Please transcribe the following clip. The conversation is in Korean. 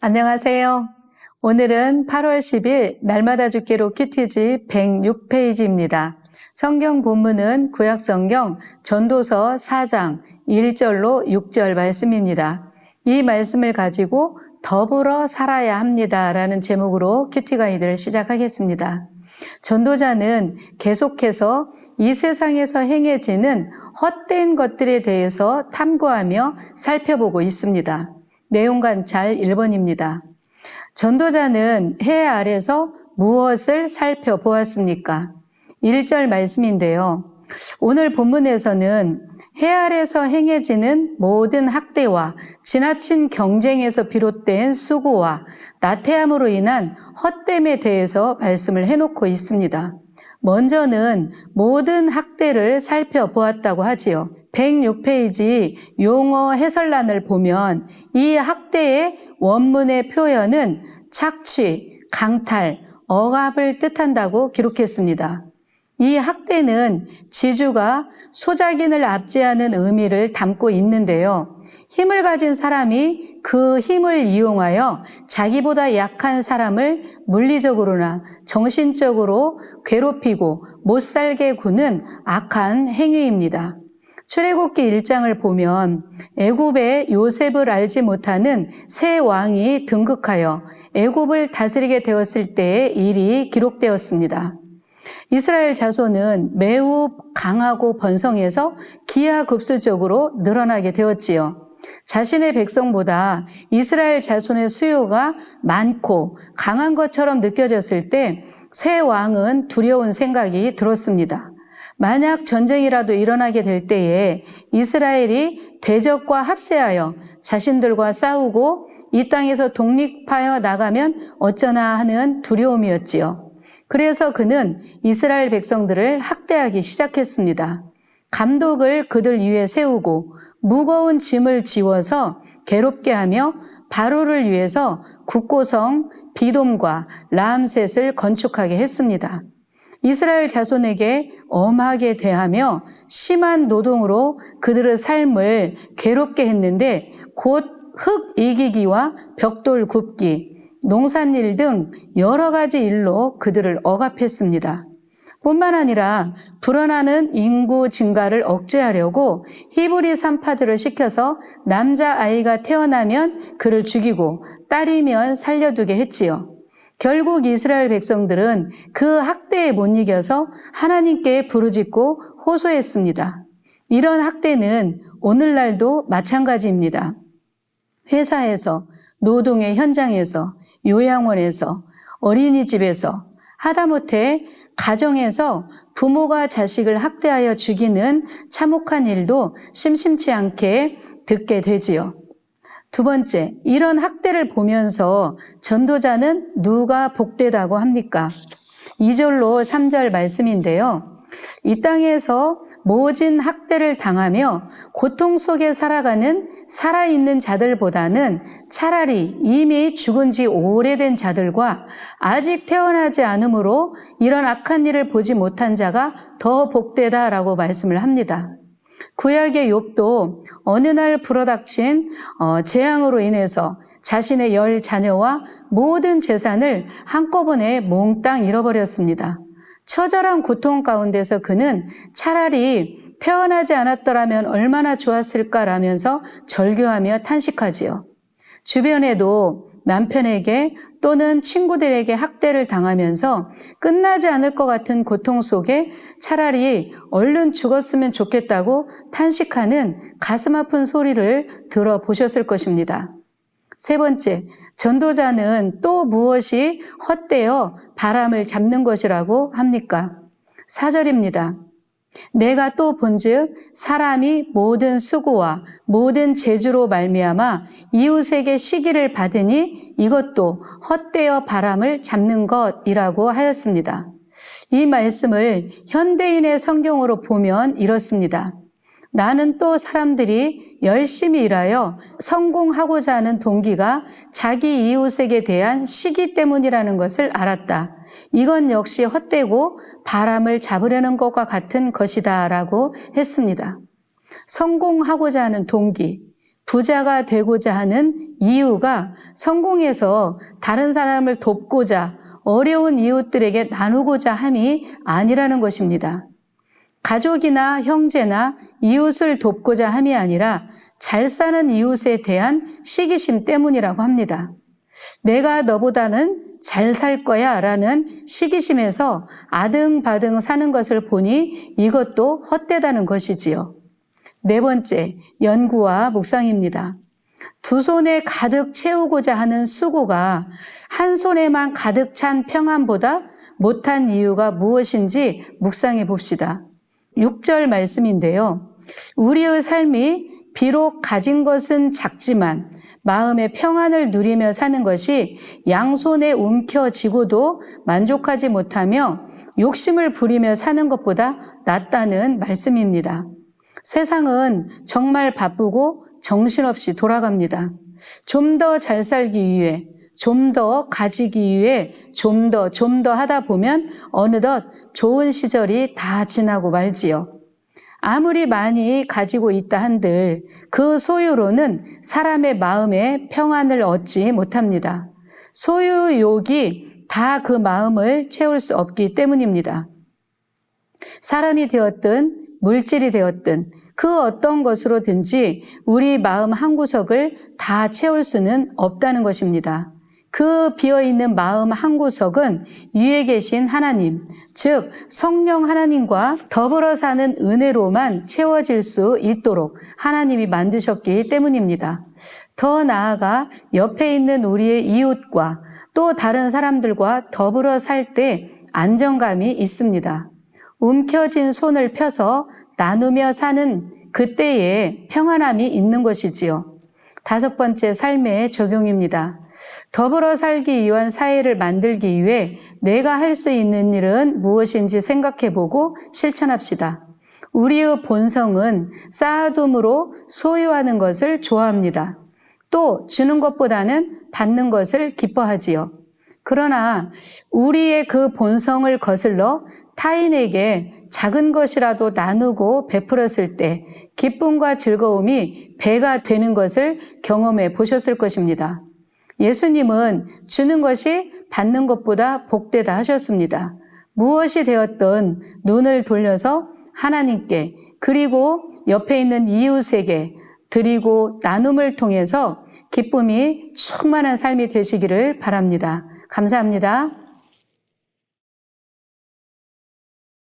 안녕하세요. 오늘은 8월 10일 날마다 죽기로 큐티지 106페이지입니다. 성경 본문은 구약성경 전도서 4장 1절로 6절 말씀입니다. 이 말씀을 가지고 더불어 살아야 합니다라는 제목으로 큐티 가이드를 시작하겠습니다. 전도자는 계속해서 이 세상에서 행해지는 헛된 것들에 대해서 탐구하며 살펴보고 있습니다. 내용 관찰 1번입니다. 전도자는 해 아래서 무엇을 살펴보았습니까? 1절 말씀인데요. 오늘 본문에서는 해 아래서 행해지는 모든 학대와 지나친 경쟁에서 비롯된 수고와 나태함으로 인한 헛됨에 대해서 말씀을 해놓고 있습니다. 먼저는 모든 학대를 살펴보았다고 하지요. 106페이지 용어 해설란을 보면 이 학대의 원문의 표현은 착취, 강탈, 억압을 뜻한다고 기록했습니다. 이 학대는 지주가 소작인을 압제하는 의미를 담고 있는데요. 힘을 가진 사람이 그 힘을 이용하여 자기보다 약한 사람을 물리적으로나 정신적으로 괴롭히고 못살게 구는 악한 행위입니다. 출애굽기 1장을 보면 애굽의 요셉을 알지 못하는 새 왕이 등극하여 애굽을 다스리게 되었을 때의 일이 기록되었습니다. 이스라엘 자손은 매우 강하고 번성해서 기하급수적으로 늘어나게 되었지요. 자신의 백성보다 이스라엘 자손의 수요가 많고 강한 것처럼 느껴졌을 때 새 왕은 두려운 생각이 들었습니다. 만약 전쟁이라도 일어나게 될 때에 이스라엘이 대적과 합세하여 자신들과 싸우고 이 땅에서 독립하여 나가면 어쩌나 하는 두려움이었지요. 그래서 그는 이스라엘 백성들을 학대하기 시작했습니다. 감독을 그들 위에 세우고 무거운 짐을 지워서 괴롭게 하며 바로를 위해서 국고성 비돔과 라암셋을 건축하게 했습니다. 이스라엘 자손에게 엄하게 대하며 심한 노동으로 그들의 삶을 괴롭게 했는데 곧 흙 이기기와 벽돌 굽기, 농산일 등 여러 가지 일로 그들을 억압했습니다. 뿐만 아니라 불어나는 인구 증가를 억제하려고 히브리 산파들을 시켜서 남자아이가 태어나면 그를 죽이고 딸이면 살려두게 했지요. 결국 이스라엘 백성들은 그 학대에 못 이겨서 하나님께 부르짖고 호소했습니다. 이런 학대는 오늘날도 마찬가지입니다. 회사에서, 노동의 현장에서, 요양원에서, 어린이집에서, 하다못해 가정에서 부모가 자식을 학대하여 죽이는 참혹한 일도 심심치 않게 듣게 되지요. 두 번째, 이런 학대를 보면서 전도자는 누가 복되다고 합니까? 2절로 3절 말씀인데요. 이 땅에서 모진 학대를 당하며 고통 속에 살아가는 살아있는 자들보다는 차라리 이미 죽은 지 오래된 자들과 아직 태어나지 않으므로 이런 악한 일을 보지 못한 자가 더 복되다라고 말씀을 합니다. 구약의 욥도 어느 날 불어닥친 재앙으로 인해서 자신의 10 자녀와 모든 재산을 한꺼번에 몽땅 잃어버렸습니다. 처절한 고통 가운데서 그는 차라리 태어나지 않았더라면 얼마나 좋았을까라면서 절규하며 탄식하지요. 주변에도 남편에게 또는 친구들에게 학대를 당하면서 끝나지 않을 것 같은 고통 속에 차라리 얼른 죽었으면 좋겠다고 탄식하는 가슴 아픈 소리를 들어보셨을 것입니다. 세 번째, 전도자는 또 무엇이 헛되어 바람을 잡는 것이라고 합니까? 4절입니다. 내가 또 본즉 사람이 모든 수고와 모든 재주로 말미암아 이웃에게 시기를 받으니 이것도 헛되어 바람을 잡는 것이라고 하였습니다. 이 말씀을 현대인의 성경으로 보면 이렇습니다. 나는 또 사람들이 열심히 일하여 성공하고자 하는 동기가 자기 이웃에게 대한 시기 때문이라는 것을 알았다. 이건 역시 헛되고 바람을 잡으려는 것과 같은 것이다 라고 했습니다. 성공하고자 하는 동기, 부자가 되고자 하는 이유가 성공해서 다른 사람을 돕고자 어려운 이웃들에게 나누고자 함이 아니라는 것입니다. 가족이나 형제나 이웃을 돕고자 함이 아니라 잘 사는 이웃에 대한 시기심 때문이라고 합니다. 내가 너보다는 잘 살 거야 라는 시기심에서 아등바등 사는 것을 보니 이것도 헛되다는 것이지요. 네 번째, 연구와 묵상입니다. 두 손에 가득 채우고자 하는 수고가 한 손에만 가득 찬 평안보다 못한 이유가 무엇인지 묵상해 봅시다. 6절 말씀인데요. 우리의 삶이 비록 가진 것은 작지만 마음의 평안을 누리며 사는 것이 양손에 움켜쥐고도 만족하지 못하며 욕심을 부리며 사는 것보다 낫다는 말씀입니다. 세상은 정말 바쁘고 정신없이 돌아갑니다. 좀 더 잘 살기 위해, 좀 더 가지기 위해 좀 더 하다 보면 어느덧 좋은 시절이 다 지나고 말지요. 아무리 많이 가지고 있다 한들 그 소유로는 사람의 마음에 평안을 얻지 못합니다. 소유욕이 다 그 마음을 채울 수 없기 때문입니다. 사람이 되었든 물질이 되었든 그 어떤 것으로든지 우리 마음 한구석을 다 채울 수는 없다는 것입니다. 그 비어있는 마음 한구석은 위에 계신 하나님, 즉 성령 하나님과 더불어 사는 은혜로만 채워질 수 있도록 하나님이 만드셨기 때문입니다. 더 나아가 옆에 있는 우리의 이웃과 또 다른 사람들과 더불어 살 때 안정감이 있습니다. 움켜진 손을 펴서 나누며 사는 그때에 평안함이 있는 것이지요. 다섯 번째, 삶의 적용입니다. 더불어 살기 위한 사회를 만들기 위해 내가 할 수 있는 일은 무엇인지 생각해보고 실천합시다. 우리의 본성은 쌓아둠으로 소유하는 것을 좋아합니다. 또 주는 것보다는 받는 것을 기뻐하지요. 그러나 우리의 그 본성을 거슬러 타인에게 작은 것이라도 나누고 베풀었을 때 기쁨과 즐거움이 배가 되는 것을 경험해 보셨을 것입니다. 예수님은 주는 것이 받는 것보다 복되다 하셨습니다. 무엇이 되었든 눈을 돌려서 하나님께 그리고 옆에 있는 이웃에게 드리고 나눔을 통해서 기쁨이 충만한 삶이 되시기를 바랍니다. 감사합니다.